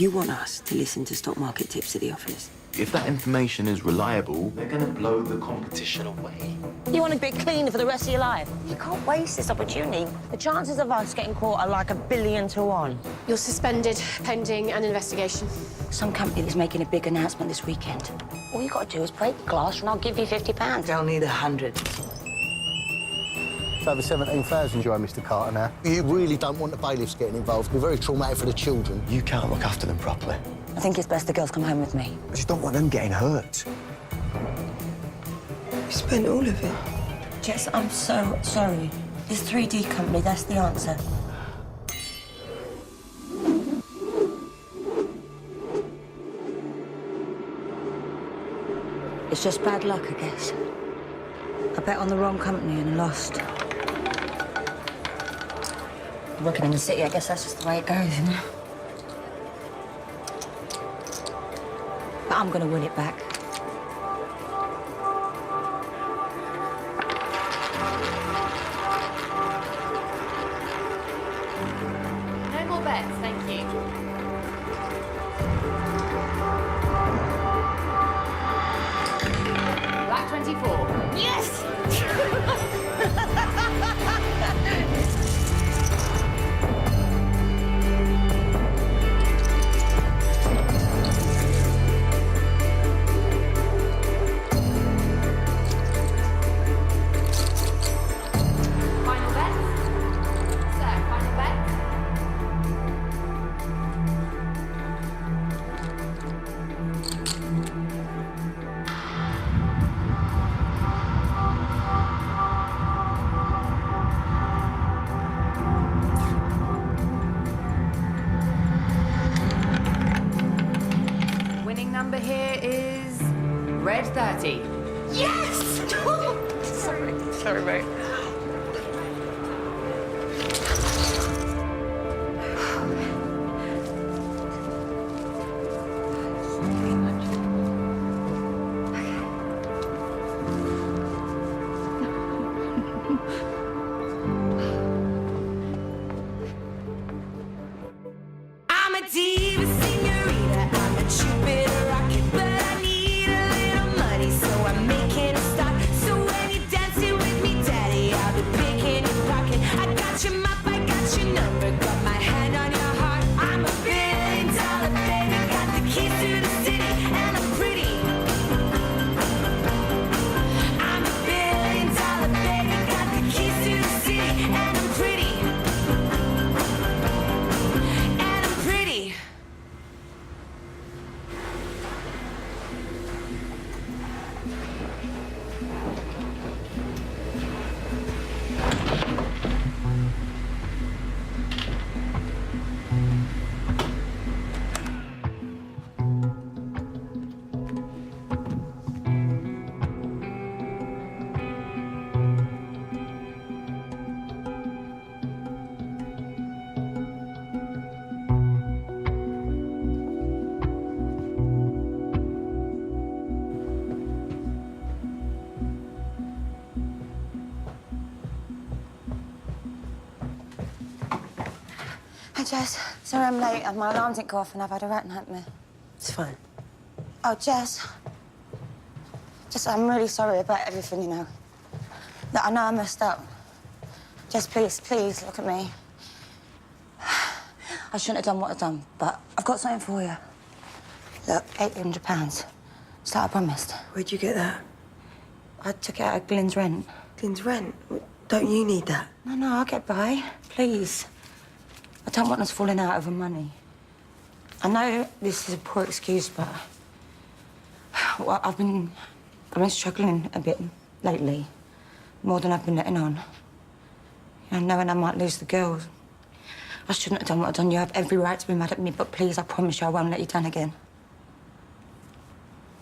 You want us to listen to stock market tips at the office? If that information is reliable, they're going to blow the competition away. You want to be clean for the rest of your life? You can't waste this opportunity. The chances of us getting caught are like 1,000,000,000 to 1. You're suspended pending an investigation. Some company is making a big announcement this weekend. All you got to do is break the glass and I'll give you £50. They'll need 100. It's over 17,000 you owe Mr Carter now. You really don't want the bailiffs getting involved. It'll be very traumatic for the children. You can't look after them properly. I think it's best the girls come home with me. I just don't want them getting hurt. You spent all of it. Jess, I'm so sorry. This 3D company, that's the answer. It's just bad luck, I guess. I bet on the wrong company and I lost. Working in the city, I guess that's just the way it goes, you know? But I'm gonna win it back. No more bets, thank you. Black 24. Yes! Final bet? Sir, final bet? Winning number here is red 30. Yes! Sorry, mate. I'm a diva senorita, I'm a Jupiter rocket, but I need a little money, so I'm making a stop. So when you're dancing with me, daddy, I'll be picking your pocket. I got your map, I got your number, got my hand on your heart. I'm a $1 billion baby, got the keys to the city, and I'm pretty. I'm a $1 billion baby, got the keys to the city, and I'm pretty. And I'm pretty. Hi, Jess. Sorry I'm late. My alarm didn't go off and I've had a rat nightmare. It's fine. Oh, Jess. Jess, I'm really sorry about everything, you know. Look, I know I messed up. Jess, please, look at me. I shouldn't have done what I've done, but I've got something for you. Look, £800. It's like I promised. Where'd you get that? I took it out of Glyn's rent. Glyn's rent? Don't you need that? No, I'll get by. Please. I don't want us falling out over money. I know this is a poor excuse, but well, I've been struggling a bit lately, more than I've been letting on. You know, knowing I might lose the girls. I shouldn't have done what I've done. You have every right to be mad at me, but please, I promise you, I won't let you down again.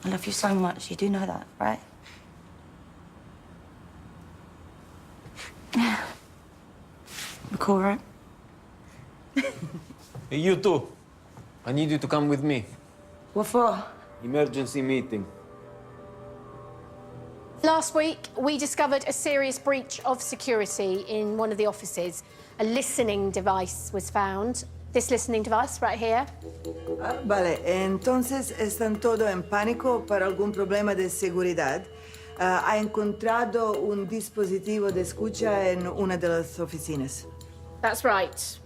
I love you so much. You do know that, right? We're cool, right? Hey, you two. I need you to come with me. What for? Emergency meeting. Last week, we discovered a serious breach of security in one of the offices. A listening device was found. this listening device right here. Vale, entonces están todos en pánico por algún problema de seguridad. Ha encontrado un dispositivo de escucha en una de las oficinas. That's right.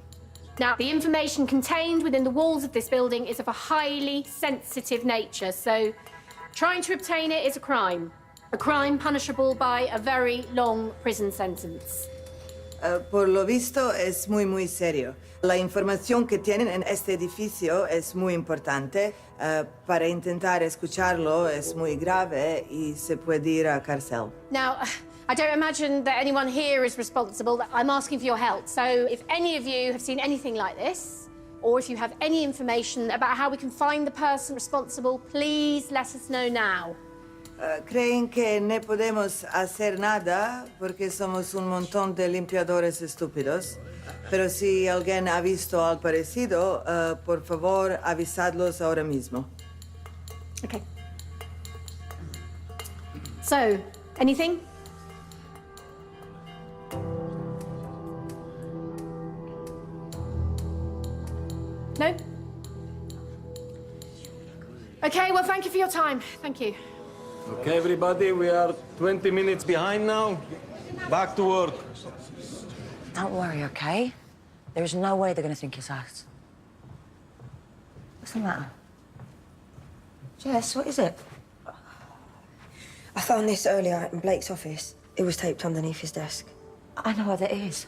Now, the information contained within the walls of this building is of a highly sensitive nature, so trying to obtain it is a crime. A crime punishable by a very long prison sentence. Por lo visto es muy serio. La información que tienen en este edificio es muy importante. Para intentar escucharlo es muy grave y se puede ir a cárcel. Now, I don't imagine that anyone here is responsible. I'm asking for your help. So if any of you have seen anything like this, or if you have any information about how we can find the person responsible, please let us know now. Creen que no podemos hacer nada porque somos un montón de limpiadores estúpidos. Pero si alguien ha visto algo parecido, por favor, avisadlos ahora mismo. Okay. So, anything? No? Okay, well, thank you for your time. Thank you. Okay, everybody, we are 20 minutes behind now. Back to work. Don't worry, okay? There is no way they're going to think it's us. What's the matter? Jess, what is it? I found this earlier in Blake's office. It was taped underneath his desk. I know what that is.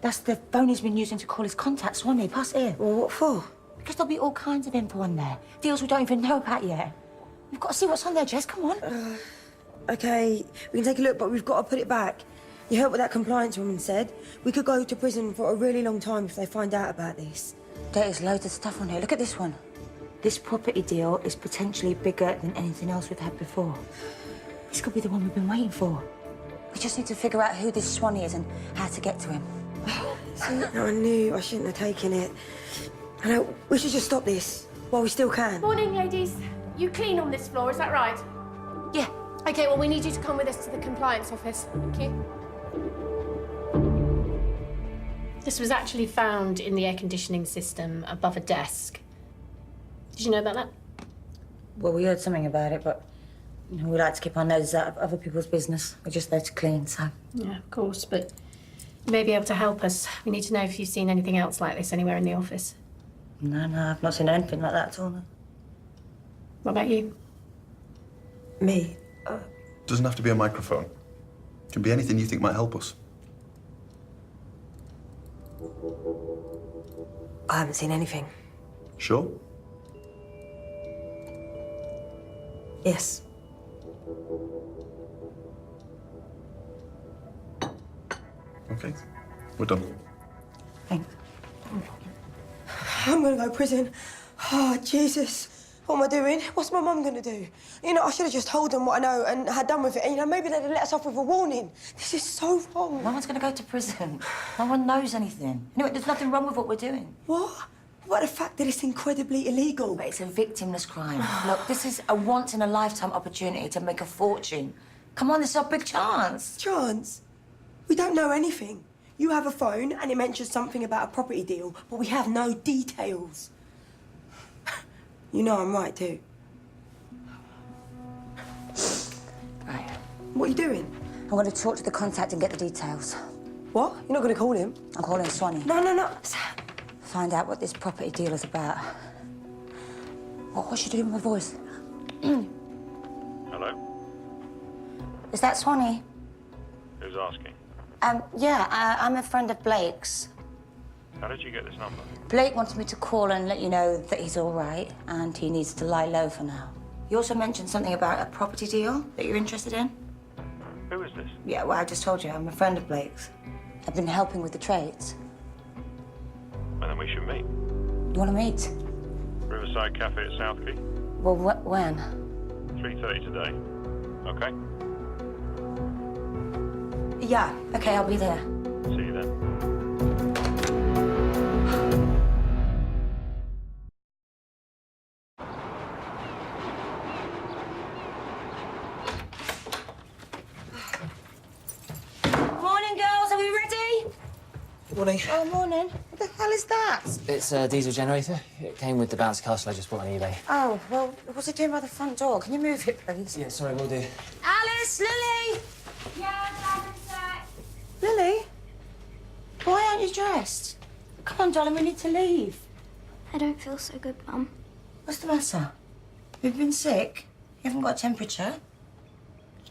That's the phone he's been using to call his contacts, Swanee. Pass it here. Well, what for? Because there'll be all kinds of info on there. Deals we don't even know about yet. We've got to see what's on there, Jess. Come on. Okay, we can take a look, but we've got to put it back. You heard what that compliance woman said? We could go to prison for a really long time if they find out about this. There's loads of stuff on here. Look at this one. This property deal is potentially bigger than anything else we've had before. This could be the one we've been waiting for. We just need to figure out who this Swanee is and how to get to him. See, no, I knew I shouldn't have taken it. I know, we should just stop this while we still can. Morning, ladies. You clean on this floor, is that right? Yeah. Okay, well, we need you to come with us to the compliance office. Thank you. This was actually found in the air conditioning system above a desk. Did you know about that? Well, we heard something about it, but you know, we like to keep our noses out of other people's business. We're just there to clean, so. Yeah, of course, but you may be able to help us. We need to know if you've seen anything else like this anywhere in the office. No, I've not seen anything like that at all. No. What about you? Me? Doesn't have to be a microphone. It can be anything you think might help us. I haven't seen anything. Sure? Yes. Okay, we're done. Thanks. I'm gonna go to prison. Oh, Jesus. What am I doing? What's my mum gonna do? You know, I should have just told them what I know and had done with it. And, you know, maybe they'd have let us off with a warning. This is so wrong. No one's going to go to prison. No one knows anything. Anyway, there's nothing wrong with what we're doing. What? What the fact that it's incredibly illegal? But it's a victimless crime. Look, this is a once-in-a-lifetime opportunity to make a fortune. Come on, this is our big chance. Chance? We don't know anything. You have a phone and it mentions something about a property deal, but we have no details. You know I'm right, too. Right. What are you doing? I'm going to talk to the contact and get the details. What? You're not going to call him? I'm calling Swanee. No. Find out what this property deal is about. What's she doing with my voice? Hello? Is that Swanee? Who's asking? Yeah, I'm a friend of Blake's. How did you get this number? Blake wanted me to call and let you know that he's all right and he needs to lie low for now. You also mentioned something about a property deal that you're interested in? Who is this? Yeah, well, I just told you, I'm a friend of Blake's. I've been helping with the trades. Well, then we should meet. You want to meet? Riverside Cafe at Southgate. Well, when? 3:30 today. Okay? Yeah, okay, I'll be there. See you then. Morning. Oh, morning. What the hell is that? It's a diesel generator. It came with the bouncy castle I just bought on eBay. Oh, well, what's it doing by the front door? Can you move it, please? Yeah, sorry, will do. Alice! Lily! Yeah, Dad, in a sec. Lily? Why aren't you dressed? Come on, darling, we need to leave. I don't feel so good, Mum. What's the matter? You've been sick? You haven't got a temperature?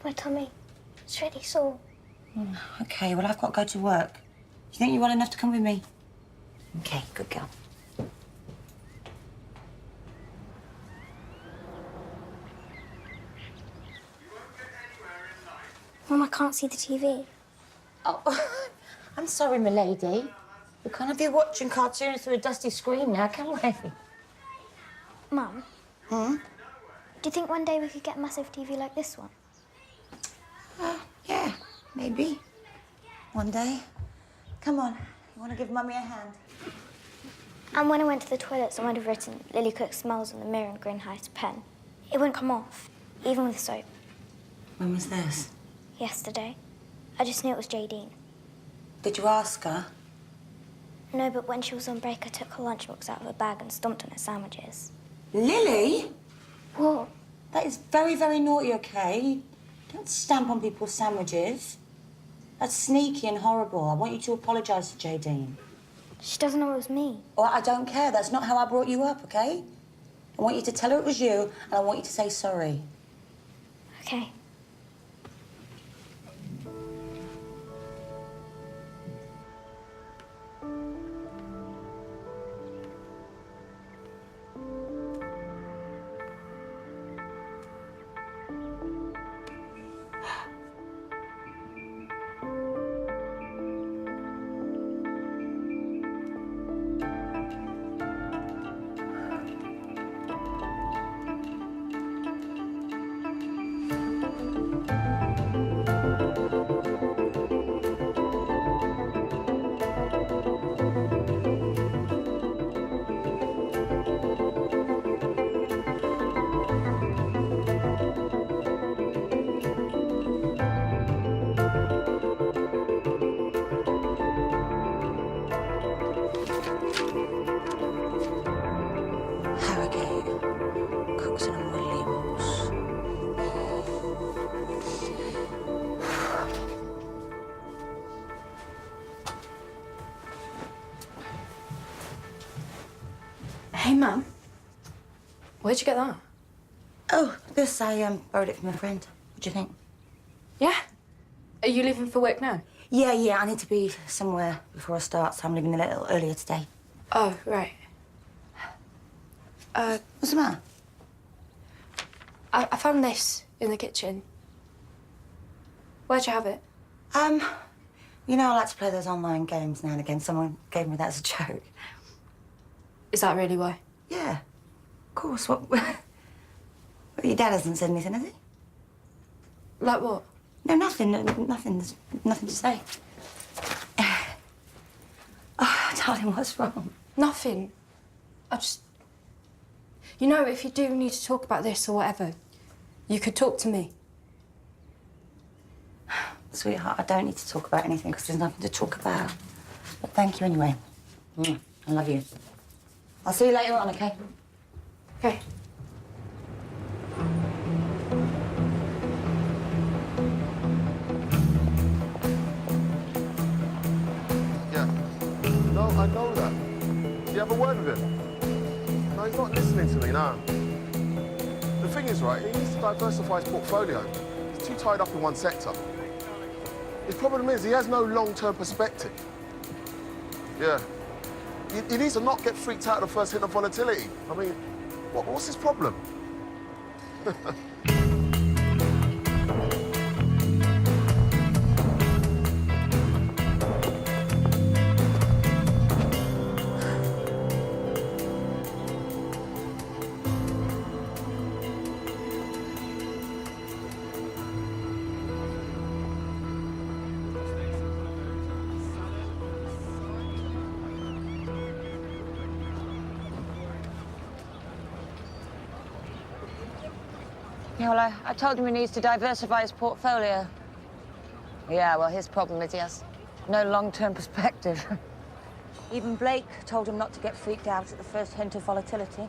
My tummy. It's really sore. OK, well, I've got to go to work. Do you think you're well enough to come with me? OK, good girl. Mum, I can't see the TV. Oh, I'm sorry, milady. We can't have you watching cartoons through a dusty screen now, can we? Mum, Hmm? do you think one day we could get a massive TV like this one? Yeah, maybe. One day. Come on. You want to give Mummy a hand? And when I went to the toilets, I might have written Lily Cook smells in the mirror and green hides a pen. It wouldn't come off, even with soap. When was this? Yesterday. I just knew it was Jadine. Did you ask her? No, but when she was on break, I took her lunchbox out of her bag and stomped on her sandwiches. Lily? What? That is very, very naughty, OK? Don't stamp on people's sandwiches. That's sneaky and horrible. I want you to apologise to Jadine. She doesn't know it was me. Well, I don't care. That's not how I brought you up, OK? I want you to tell her it was you, and I want you to say sorry. Okay. Hey, Mum. Where'd you get that? Oh, this, I borrowed it from a friend. What do you think? Yeah? Are you leaving for work now? Yeah, I need to be somewhere before I start, so I'm leaving a little earlier today. Oh, right. What's the matter? I found this in the kitchen. Where'd you have it? You know I like to play those online games now and again. Someone gave me that as a joke. Is that really why? Yeah, of course. What? Your dad hasn't said anything, has he? Like what? No, nothing. Nothing. There's nothing to say. Oh, darling, what's wrong? Nothing. I just... You know, if you do need to talk about this or whatever, you could talk to me. Sweetheart, I don't need to talk about anything because there's nothing to talk about. But thank you anyway. I love you. I'll see you later on, OK? OK. Yeah. No, I know that. Do you have a word with him? No, he's not listening to me now. The thing is, right, he needs to diversify his portfolio. He's too tied up in one sector. His problem is he has no long-term perspective. Yeah. He needs to not get freaked out at the first hit of volatility. I mean, what's his problem? Yeah, well, I told him he needs to diversify his portfolio. Yeah, well, his problem is he has no long-term perspective. Even Blake told him not to get freaked out at the first hint of volatility.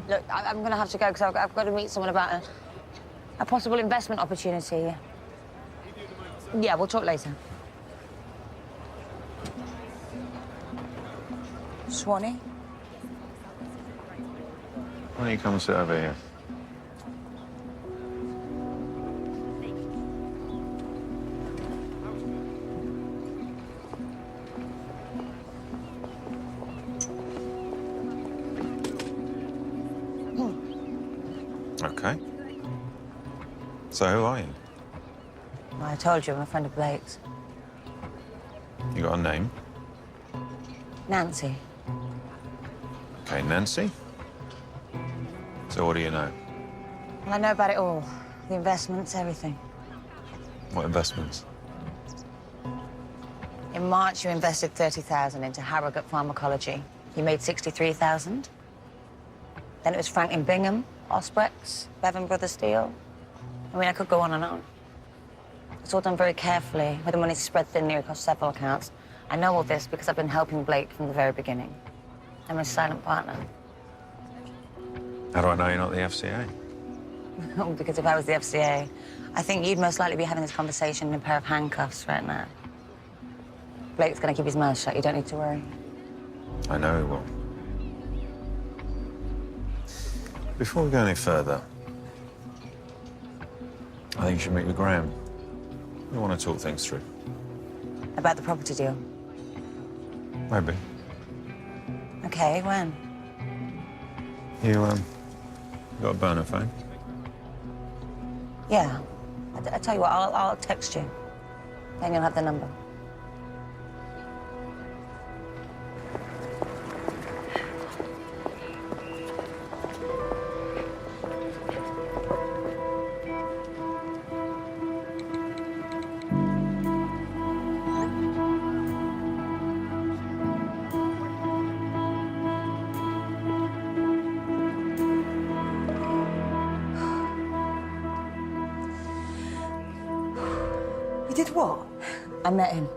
Look, I'm going to have to go because I've got to meet someone about a possible investment opportunity. Yeah, we'll talk later. Swanee? Why don't you come and sit over here? Okay. So who are you? Well, I told you, I'm a friend of Blake's. You got a name? Nancy. Okay, Nancy. So what do you know? Well, I know about it all. The investments, everything. What investments? In March, you invested 30,000 into Harrogate Pharmacology. You made 63,000. Then it was Franklin Bingham, Osprex, Bevan Brothers Steel. I mean, I could go on and on. It's all done very carefully, with the money spread thinly across several accounts. I know all this because I've been helping Blake from the very beginning. I'm a silent partner. How do I know you're not the FCA? Because if I was the FCA, I think you'd most likely be having this conversation in a pair of handcuffs right now. Blake's gonna keep his mouth shut, you don't need to worry. I know he will. Before we go any further, I think you should meet with Graham. We want to talk things through. About the property deal. Maybe. Okay, when? You got a burner phone? Yeah. I tell you what, I'll text you. Then you'll have the number. You did what? I met him.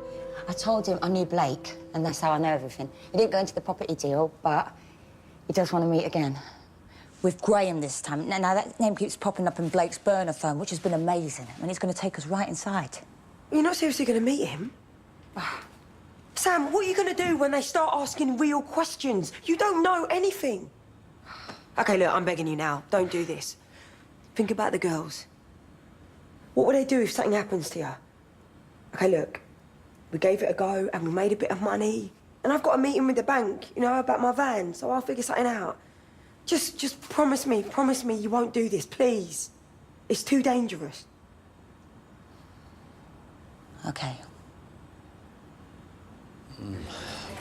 I told him I knew Blake, and that's how I know everything. He didn't go into the property deal, but he does want to meet again. With Graham this time. Now that name keeps popping up in Blake's burner phone, which has been amazing, and he's going to take us right inside. You're not seriously going to meet him? Sam, what are you going to do when they start asking real questions? You don't know anything. OK, look, I'm begging you now. Don't do this. Think about the girls. What would they do if something happens to you? OK, look, we gave it a go and we made a bit of money. And I've got a meeting with the bank, you know, about my van, so I'll figure something out. Just promise me you won't do this, please. It's too dangerous. OK.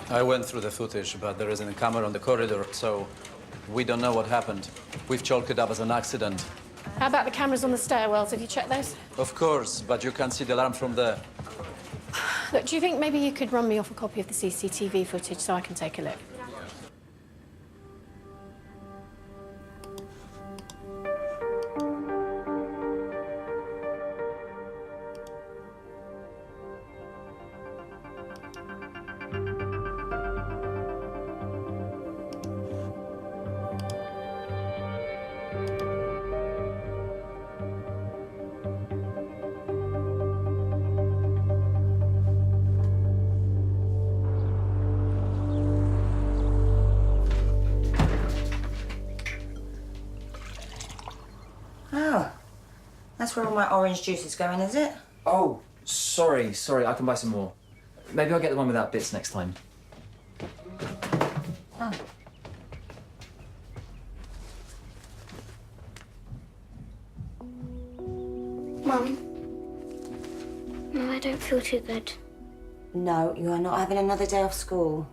I went through the footage, but there isn't a camera on the corridor, so we don't know what happened. We've chalked it up as an accident. How about the cameras on the stairwells? Have you checked those? Of course, but you can't see the alarm from there. Look, do you think maybe you could run me off a copy of the CCTV footage so I can take a look? Oh. That's where all my orange juice is going, is it? Oh, sorry. I can buy some more. Maybe I'll get the one without bits next time. Oh. Mum? No, I don't feel too good. No, you are not having another day off school.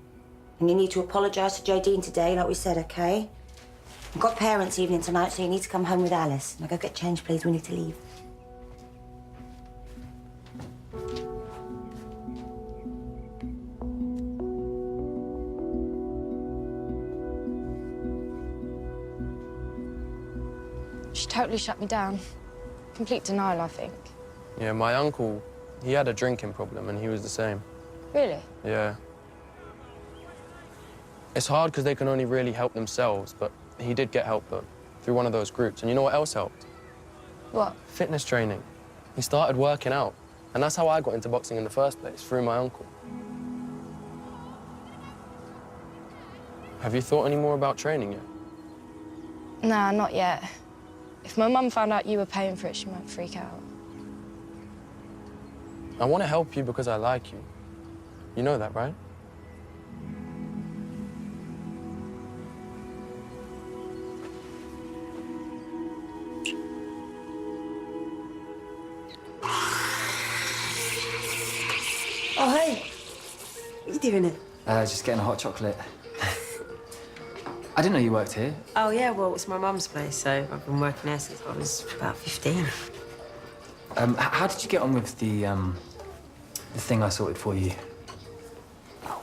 And you need to apologise to Joe Dean today, like we said, OK? I've got parents' evening tonight, so you need to come home with Alice. Now go get changed, please. We need to leave. She totally shut me down. Complete denial, I think. Yeah, my uncle, he had a drinking problem and he was the same. Really? Yeah. It's hard because they can only really help themselves, but he did get help, though, through one of those groups. And you know what else helped? What? Fitness training. He started working out. And that's how I got into boxing in the first place, through my uncle. Have you thought any more about training yet? Nah, not yet. If my mum found out you were paying for it, she might freak out. I want to help you because I like you. You know that, right? Oh, hey. What are you doing here? Just getting a hot chocolate. I didn't know you worked here. Oh, yeah, well, it's my mum's place, so I've been working there since I was about 15. How did you get on with the thing I sorted for you?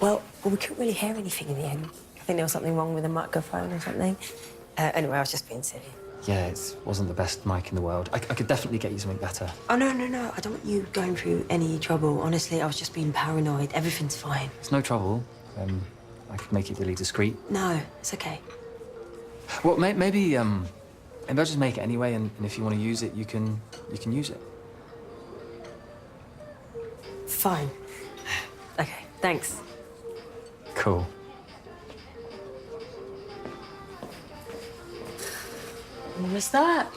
Well, we couldn't really hear anything in the end. I think there was something wrong with the microphone or something. Anyway, I was just being silly. Yeah, it wasn't the best mic in the world. I could definitely get you something better. Oh, no. I don't want you going through any trouble. Honestly, I was just being paranoid. Everything's fine. It's no trouble. I could make it really discreet. No, it's okay. Well, maybe I'll just make it anyway, and if you want to use it, you can use it. Fine. Okay, thanks. Cool. What's that?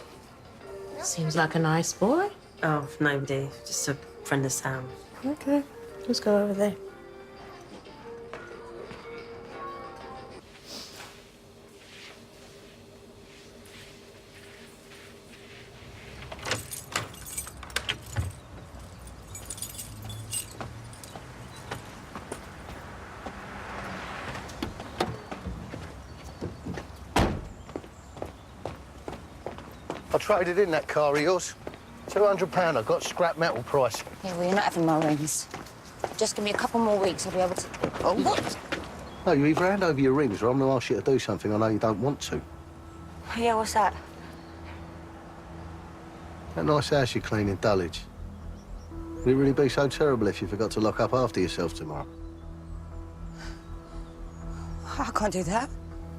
Seems like a nice boy. Oh, nobody. Just a friend of Sam. Okay, let's go over there. I traded in that car of yours. £200 I got, scrap metal price. Yeah, well, you're not having my rings. Just give me a couple more weeks, I'll be able to... Oh, what? No, you either hand over your rings or I'm going to ask you to do something I know you don't want to. Yeah, what's that? That nice house you clean in Dulwich. Would it really be so terrible if you forgot to lock up after yourself tomorrow? I can't do that.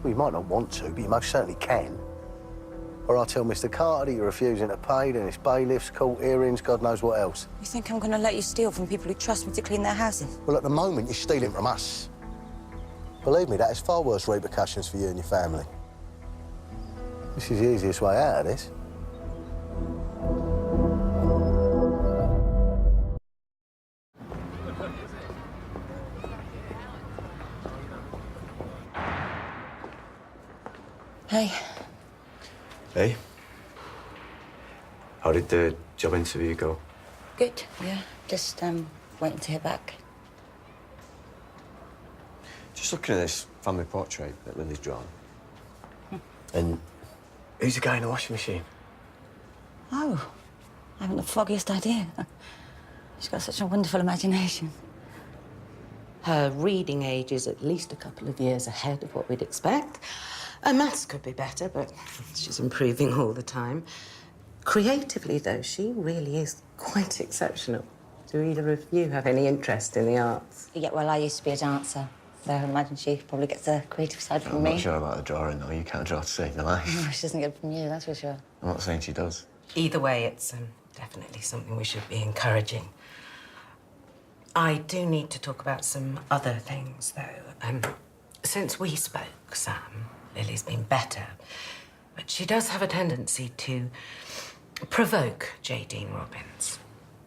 Well, you might not want to, but you most certainly can. Or I'll tell Mr. Carter that you're refusing to pay, then it's bailiffs, court hearings, God knows what else. You think I'm going to let you steal from people who trust me to clean their houses? Well, at the moment, you're stealing from us. Believe me, that has far worse repercussions for you and your family. This is the easiest way out of this. Hey. Hey. How did the job interview go? Good, yeah. Just, waiting to hear back. Just looking at this family portrait that Lily's drawn. And who's the guy in the washing machine? Oh, I haven't the foggiest idea. She's got such a wonderful imagination. Her reading age is at least a couple of years ahead of what we'd expect. Her maths could be better, but she's improving all the time. Creatively, though, she really is quite exceptional. Do either of you have any interest in the arts? Yeah, well, I used to be a dancer, so I imagine she probably gets the creative side from I'm me. not sure about the drawing, though. You can't draw to save your life. Oh, she doesn't get it from you, that's for sure. I'm not saying she does. Either way, it's definitely something we should be encouraging. I do need to talk about some other things, though. Since we spoke, Sam, Lily's been better, but she does have a tendency to provoke J. Dean Robbins.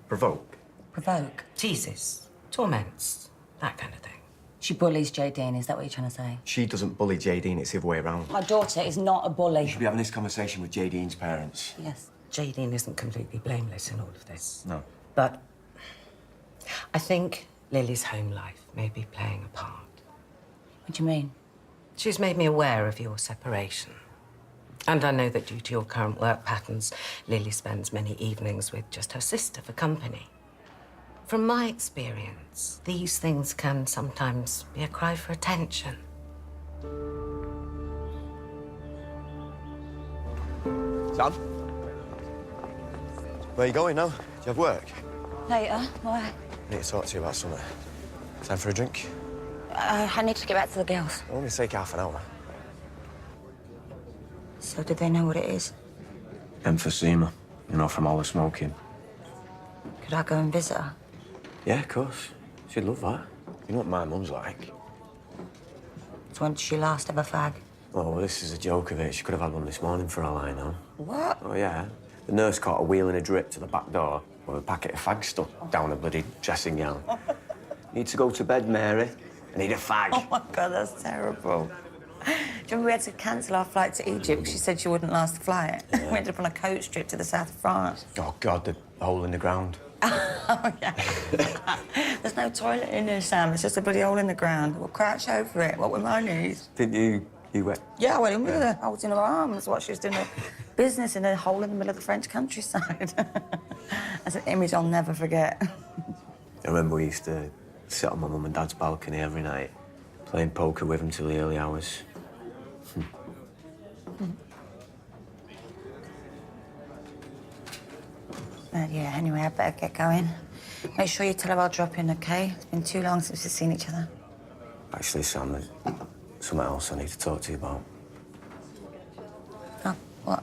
Provoke? Provoke? Teases, torments, that kind of thing. She bullies J. Dean, is that what you're trying to say? She doesn't bully J. Dean, it's the other way around. My daughter is not a bully. You should be having this conversation with J. Dean's parents. Yes. J. Dean isn't completely blameless in all of this. No. But I think Lily's home life may be playing a part. What do you mean? She's made me aware of your separation. And I know that due to your current work patterns, Lily spends many evenings with just her sister for company. From my experience, these things can sometimes be a cry for attention. Sam? Where are you going now? Do you have work? Later, why? I need to talk to you about something. Time for a drink? I need to get back to the girls. It'll only take half an hour. So do they know what it is? Emphysema, you know, from all the smoking. Could I go and visit her? Yeah, of course. She'd love that. You know what my mum's like. So when did she last have a fag? Oh, well, this is a joke of it. She could have had one this morning for all I know. What? Oh, yeah. The nurse caught her wheeling a drip to the back door with a packet of fags stuck down her bloody dressing gown. Need to go to bed, Mary. I need a fag. Oh, my God, that's terrible. Do you remember we had to cancel our flight to Egypt? She said she wouldn't last the flight. Yeah. We ended up on a coach trip to the south of France. Oh, God, the hole in the ground. Oh, yeah. There's no toilet in there, Sam. It's just a bloody hole in the ground. We'll crouch over it. What with my knees? Didn't you went? Yeah, I went in with her. I was in her arms while she was doing her business in a hole in the middle of the French countryside. That's an image I'll never forget. I remember we used to sit on my mum and dad's balcony every night, playing poker with them till the early hours. Yeah, anyway, I better get going. Make sure you tell her I'll drop in, OK? It's been too long since we've seen each other. Actually, Sam, there's something else I need to talk to you about. Oh, what?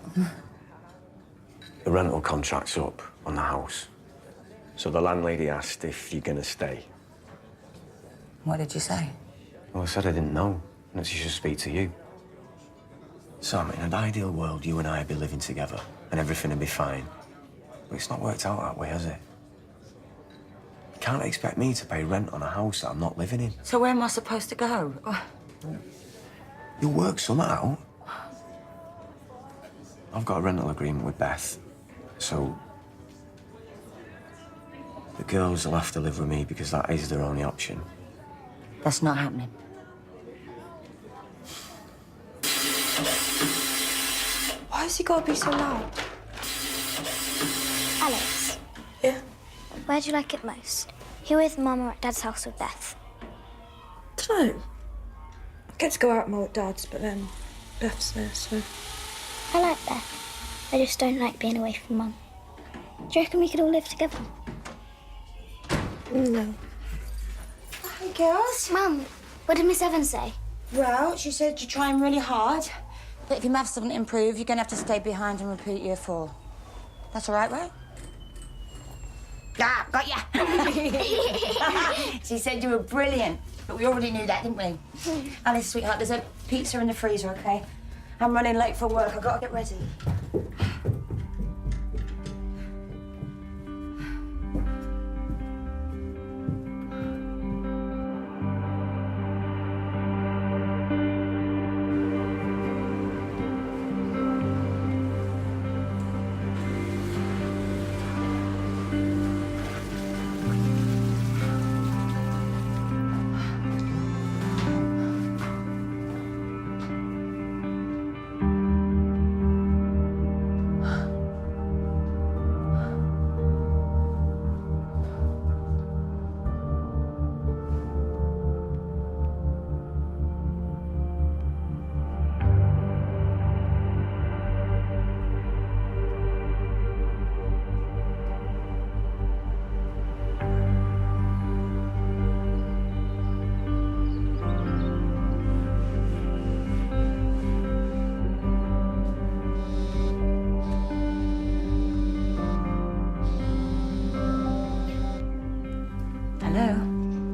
The rental contract's up on the house. So the landlady asked if you're gonna stay. What did you say? Well, I said I didn't know, and that she should speak to you. Sam, in an ideal world, you and I would be living together, and everything would be fine. But it's not worked out that way, has it? You can't expect me to pay rent on a house that I'm not living in. So where am I supposed to go? You'll work something out. I've got a rental agreement with Beth, so the girls will have to live with me because that is their only option. That's not happening. Why has he got to be so loud? Alex. Yeah? Where do you like it most? Here with Mum or at Dad's house with Beth? Dunno. I get to go out more at Dad's, but then Beth's there, so... I like Beth. I just don't like being away from Mum. Do you reckon we could all live together? No. Hey, girls. Mum, what did Miss Evans say? Well, she said you're trying really hard, but if your maths doesn't improve, you're going to have to stay behind and repeat year 4. That's all right, right? Ah, got ya! She said you were brilliant, but we already knew that, didn't we? Alice, sweetheart, there's a pizza in the freezer, OK? I'm running late for work. I've got to get ready.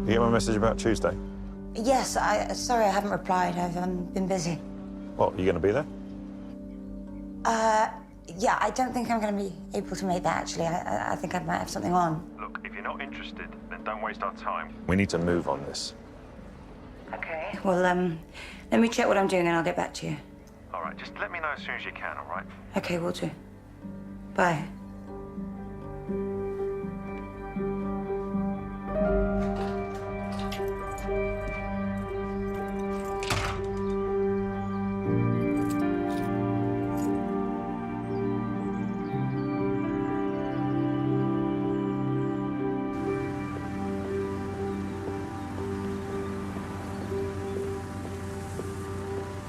You get my message about Tuesday? Yes, sorry I haven't replied. I've been busy. What, are you going to be there? Yeah, I don't think I'm going to be able to make that, actually. I think I might have something on. Look, if you're not interested, then don't waste our time. We need to move on this. OK. Well, let me check what I'm doing and I'll get back to you. All right, just let me know as soon as you can, all right? OK, will do. Bye.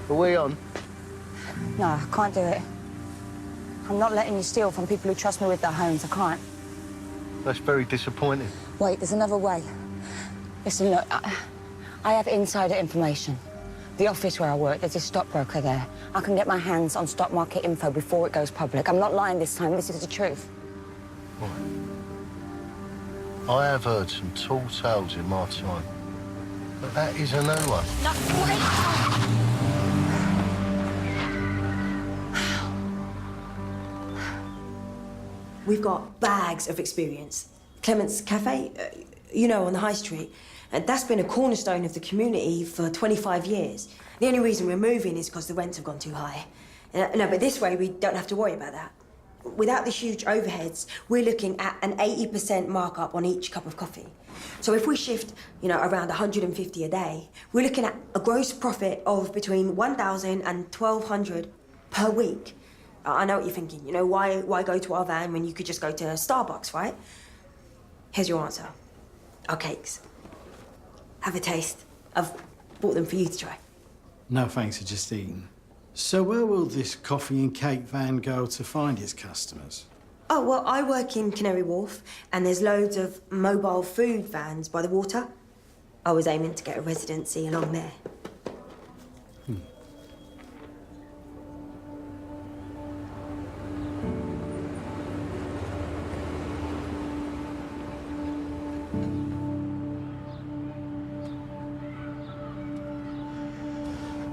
Are we on? No, I can't do it. I'm not letting you steal from people who trust me with their homes. I can't. That's very disappointing. Wait, there's another way. Listen, look, I have insider information. The office where I work, there's a stockbroker there. I can get my hands on stock market info before it goes public. I'm not lying this time. This is the truth. I have heard some tall tales in my time, but that is a new one. No, wait! We've got bags of experience. Clement's Cafe, you know, on the high street. And that's been a cornerstone of the community for 25 years. The only reason we're moving is because the rents have gone too high. No, but this way we don't have to worry about that. Without the huge overheads, we're looking at an 80% markup on each cup of coffee. So if we shift, you know, around 150 a day, we're looking at a gross profit of between 1,000 and 1,200 per week. I know what you're thinking. You know, why go to our van when you could just go to Starbucks, right? Here's your answer. Our cakes. Have a taste. I've bought them for you to try. No thanks, I've just eaten. So where will this coffee and cake van go to find its customers? Oh, well, I work in Canary Wharf, and there's loads of mobile food vans by the water. I was aiming to get a residency along there.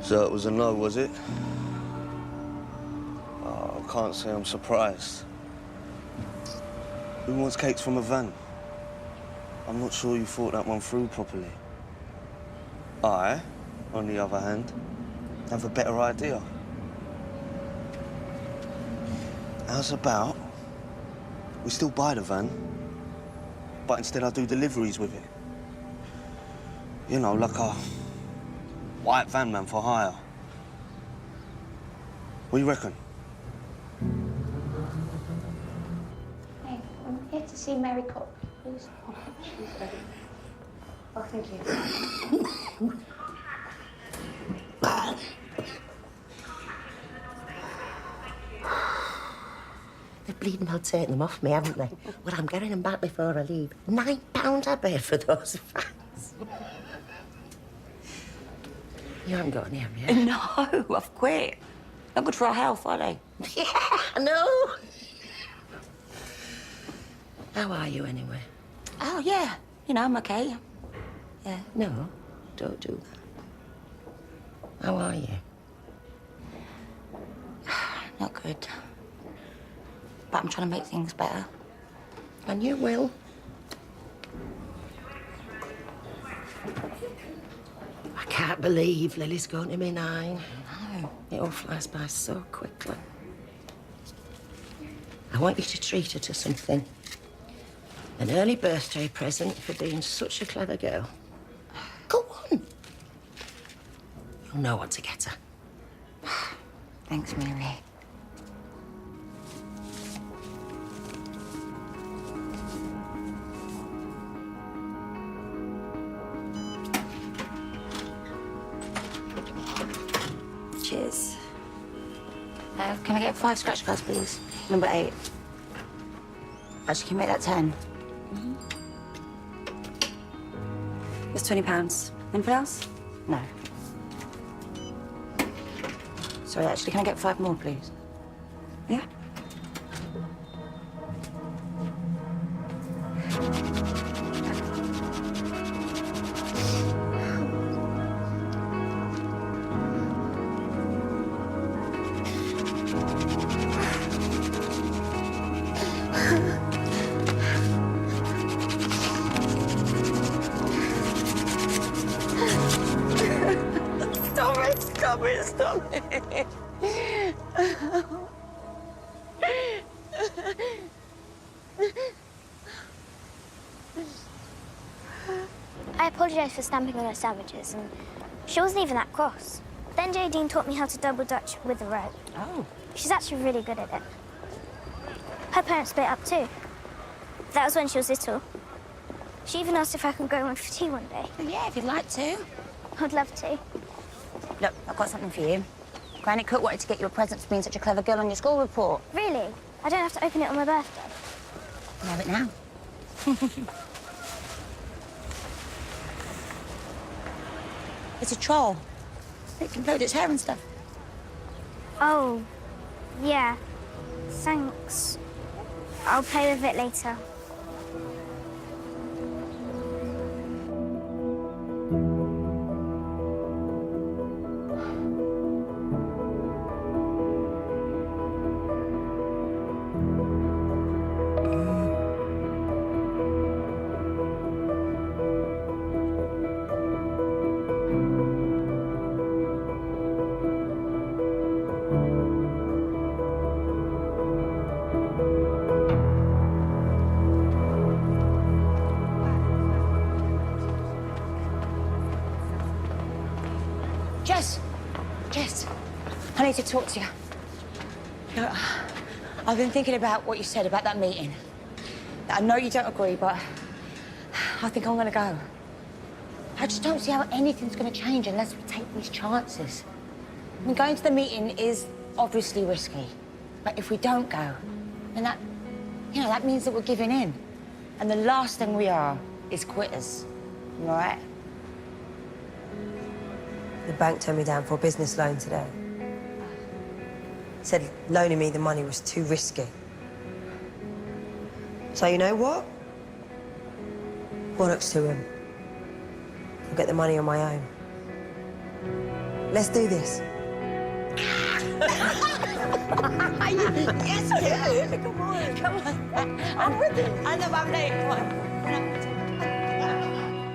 So it was a no, was it? Oh, I can't say I'm surprised. Who wants cakes from a van? I'm not sure you thought that one through properly. I, on the other hand, have a better idea. How's about we still buy the van, but instead I do deliveries with it? You know, like a white van man for hire. What do you reckon? Hey, I'm here to see Mary Cook, please. Oh, thank you. They've bleeding well taken them off me, haven't they? Well, I'm getting them back before I leave. £9 I paid for those fans. You haven't got any, have you? No, I've quit. Not good for our health, are they? Yeah, I know. How are you, anyway? Oh, yeah. You know, I'm okay. Yeah. No, don't do that. How are you? Not good. But I'm trying to make things better. And you will. I can't believe Lily's going to be 9. No. It all flies by so quickly. I want you to treat her to something. An early birthday present for being such a clever girl. Go on. You'll know what to get her. Thanks, Mary. Cheers. Can I get 5 scratch cards, please? Number 8. Actually, can you make that 10? It's £20. Anything else? No. Sorry, actually, can I get 5 more, please? Yeah? Stop it. I apologise for stamping on her sandwiches, and she wasn't even that cross. Then Jadine taught me how to double Dutch with a rope. Oh. She's actually really good at it. Her parents split up too. That was when she was little. She even asked if I could go on for tea one day. Yeah, if you'd like to. I'd love to. Look, I've got something for you. Granny Cook wanted to get you a present for being such a clever girl on your school report. Really? I don't have to open it on my birthday? You have it now. It's a troll. It can blow its hair and stuff. Oh, yeah. Thanks. I'll play with it later. Jess, I need to talk to you. You know, I've been thinking about what you said about that meeting. I know you don't agree, but I think I'm gonna go. I just don't see how anything's gonna change unless we take these chances. I mean, going to the meeting is obviously risky, but if we don't go, then that means that we're giving in. And the last thing we are is quitters, right? The bank turned me down for a business loan today. Said loaning me the money was too risky. So you know what? Bollocks to him. I'll get the money on my own. Let's do this. Yes, yeah. Come on. I'm with you. I know I'm late. Come on.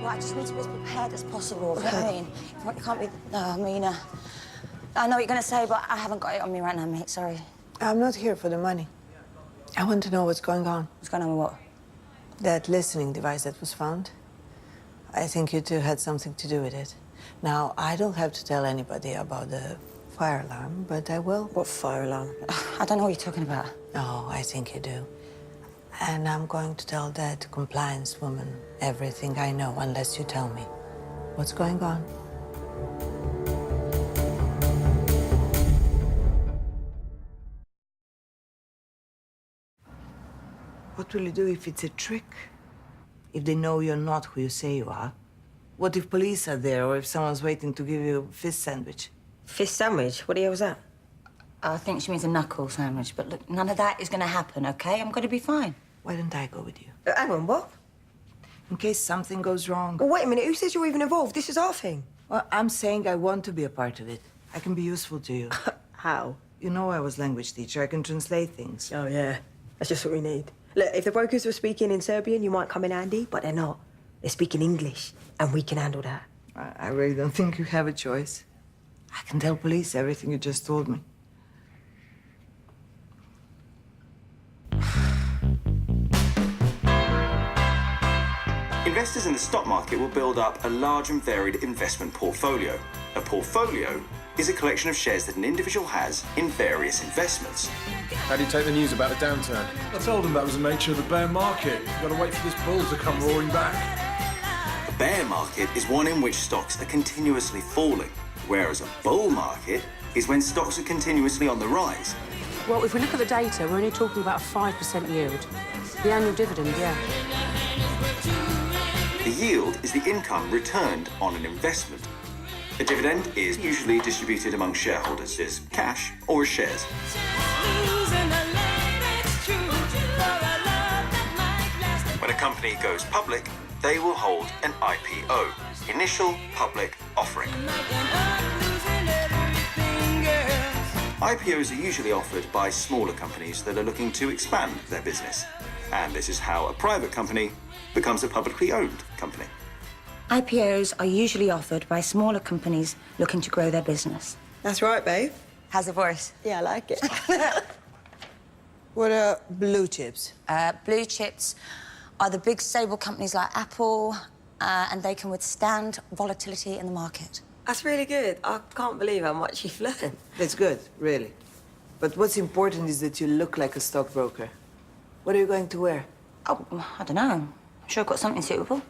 Well, I just need to be as prepared as possible. You know what I mean? It can't be... No, I mean, I know what you're going to say, but I haven't got it on me right now, mate. Sorry. I'm not here for the money. I want to know what's going on. What's going on with what? That listening device that was found. I think you two had something to do with it. Now, I don't have to tell anybody about the fire alarm, but I will. What fire alarm? I don't know what you're talking about. Oh, I think you do. And I'm going to tell that compliance woman everything I know, unless you tell me. What's going on? What will you do if it's a trick? If they know you're not who you say you are? What if police are there, or if someone's waiting to give you a fish sandwich? Fish sandwich? What the hell was that? I think she means a knuckle sandwich, but look, none of that is going to happen, OK? I'm going to be fine. Why don't I go with you? Hang on, what? In case something goes wrong. Well, wait a minute. Who says you're even involved? This is our thing. Well, I'm saying I want to be a part of it. I can be useful to you. How? You know I was language teacher. I can translate things. Oh, yeah. That's just what we need. Look, if the brokers were speaking in Serbian, you might come in handy, but they're not. They're speaking English, and we can handle that. I really don't think you have a choice. I can tell police everything you just told me. Investors in the stock market will build up a large and varied investment portfolio. A portfolio is a collection of shares that an individual has in various investments. How do you take the news about the downturn? I told them that was the nature of the bear market. You've got to wait for this bull to come roaring back. A bear market is one in which stocks are continuously falling, whereas a bull market is when stocks are continuously on the rise. Well, if we look at the data, we're only talking about a 5% yield. The annual dividend, yeah. The yield is the income returned on an investment. A dividend is usually distributed among shareholders as cash or as shares. When a company goes public, they will hold an IPO, Initial Public Offering. IPOs are usually offered by smaller companies that are looking to expand their business. And this is how a private company becomes a publicly owned company. IPOs are usually offered by smaller companies looking to grow their business. That's right, babe. How's the voice? Yeah, I like it. What are blue chips? Blue chips are the big stable companies like Apple, and they can withstand volatility in the market. That's really good. I can't believe how much you've learned. That's good, really. But what's important is that you look like a stockbroker. What are you going to wear? Oh, I don't know. I'm sure I've got something suitable.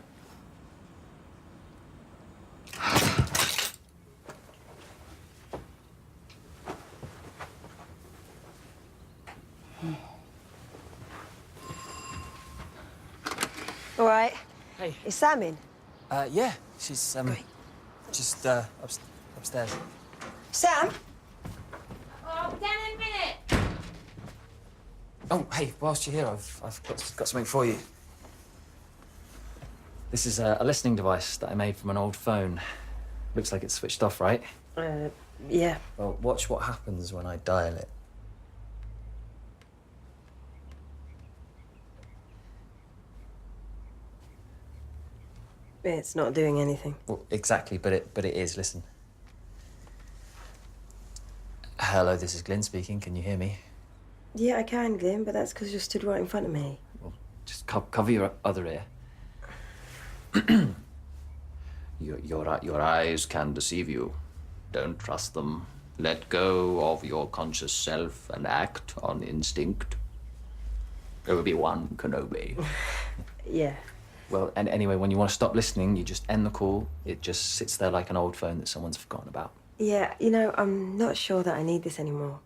All right. Hey. Is Sam in? Yeah, she's, Just upstairs. Sam? Oh, I'll be down in a minute. Oh, hey, whilst you're here, I've got something for you. This is a listening device that I made from an old phone. Looks like it's switched off, right? Yeah. Well, watch what happens when I dial it. It's not doing anything. Well, exactly, but it is. Listen. Hello, this is Glyn speaking. Can you hear me? Yeah, I can, Glenn, but that's because you're stood right in front of me. Well, just cover your other ear. Your eyes can deceive you. Don't trust them. Let go of your conscious self and act on instinct. Obi-Wan Kenobi. Yeah. Well, and anyway, when you want to stop listening, you just end the call. It just sits there like an old phone that someone's forgotten about. Yeah, you know, I'm not sure that I need this anymore.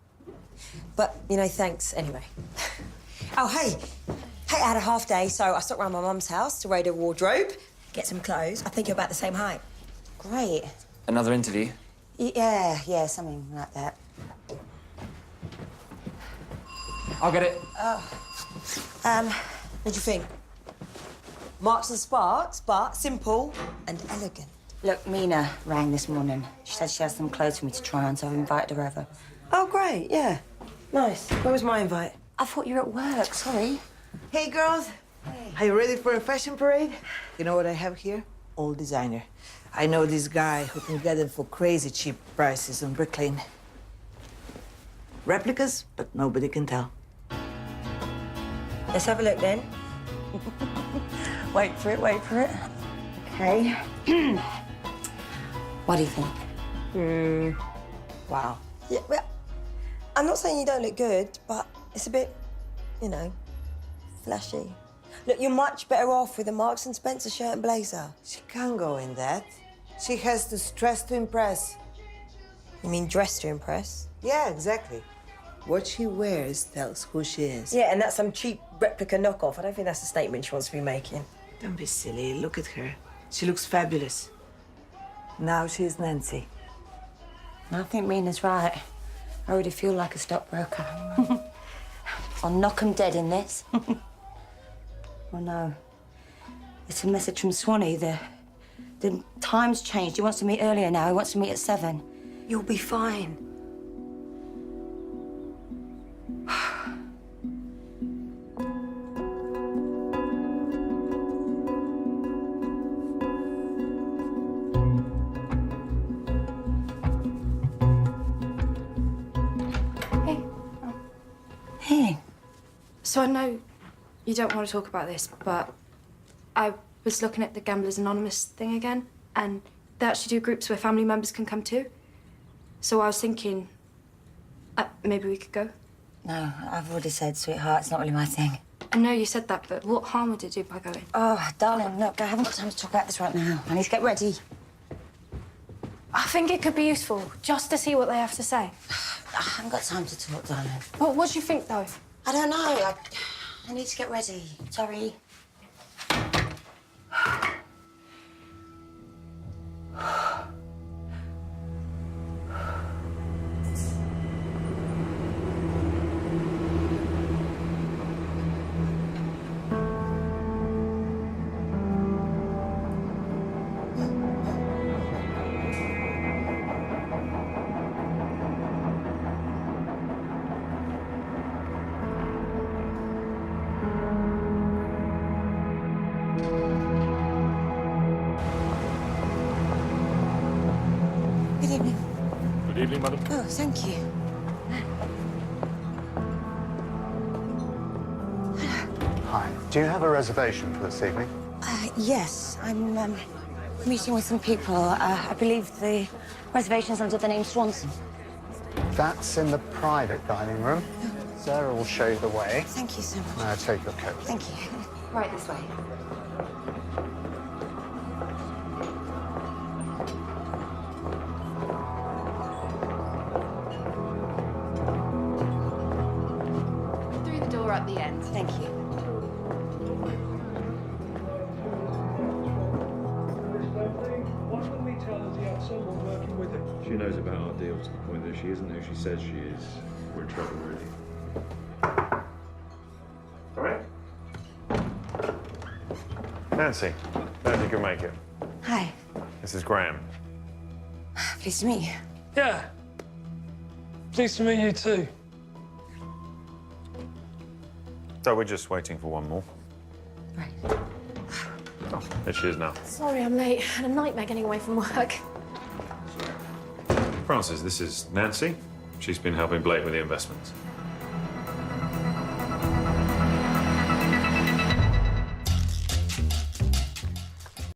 But, you know, thanks anyway. Oh, hey. Hey, I had a half day, so I stopped around my mum's house to raid her wardrobe, get some clothes. I think you're about the same height. Great. Another interview? Yeah, something like that. I'll get it. What do you think? Marks and sparks, but simple and elegant. Look, Mina rang this morning. She said she has some clothes for me to try on, so I've invited her over. Oh, great, yeah. Nice. Where was my invite? I thought you were at work, sorry. Hey, girls. Hey. Are you ready for a fashion parade? You know what I have here? Old designer. I know this guy who can get them for crazy cheap prices on Brick Lane. Replicas, but nobody can tell. Let's have a look then. Wait for it. Okay. What do you think? Wow. Yeah, well, I'm not saying you don't look good, but it's a bit, you know, flashy. Look, you're much better off with a Marks and Spencer shirt and blazer. She can't go in that. She has to dress to impress. You mean dress to impress? Yeah, exactly. What she wears tells who she is. Yeah, and that's some cheap replica knockoff. I don't think that's the statement she wants to be making. Don't be silly. Look at her. She looks fabulous. Now she's Nancy. I think Mina's right. I already feel like a stockbroker. I'll knock 'em dead in this. Oh, no. It's a message from Swanee. The time's changed. He wants to meet earlier now. He wants to meet at 7. You'll be fine. Hey. So I know you don't want to talk about this, but I was looking at the Gamblers Anonymous thing again, and they actually do groups where family members can come too. So I was thinking, maybe we could go. No, I've already said, sweetheart, it's not really my thing. I know you said that, but what harm would it do by going? Oh, darling, look, I haven't got time to talk about this right now. I need to get ready. I think it could be useful, just to see what they have to say. I haven't got time to talk, darling. Well, what do you think, though? I don't know. I need to get ready. Sorry. Good evening. Good evening, madam. Oh, thank you. Hi. Do you have a reservation for this evening? Yes, I'm meeting with some people. I believe the reservation's under the name Swanson. That's in the private dining room. Sarah will show you the way. Thank you so much. Now take your coat. Thank you. Right this way. Through the door at the end. Thank you. deal to the point that she isn't who she says she is, we're in trouble, really. All right? Nancy, glad you could make it. Hi. This is Graham. Pleased to meet you. Yeah. Pleased to meet you too. So we're just waiting for one more. Right. Oh, there she is now. Sorry I'm late. I had a nightmare getting away from work. Francis, this is Nancy. She's been helping Blake with the investments.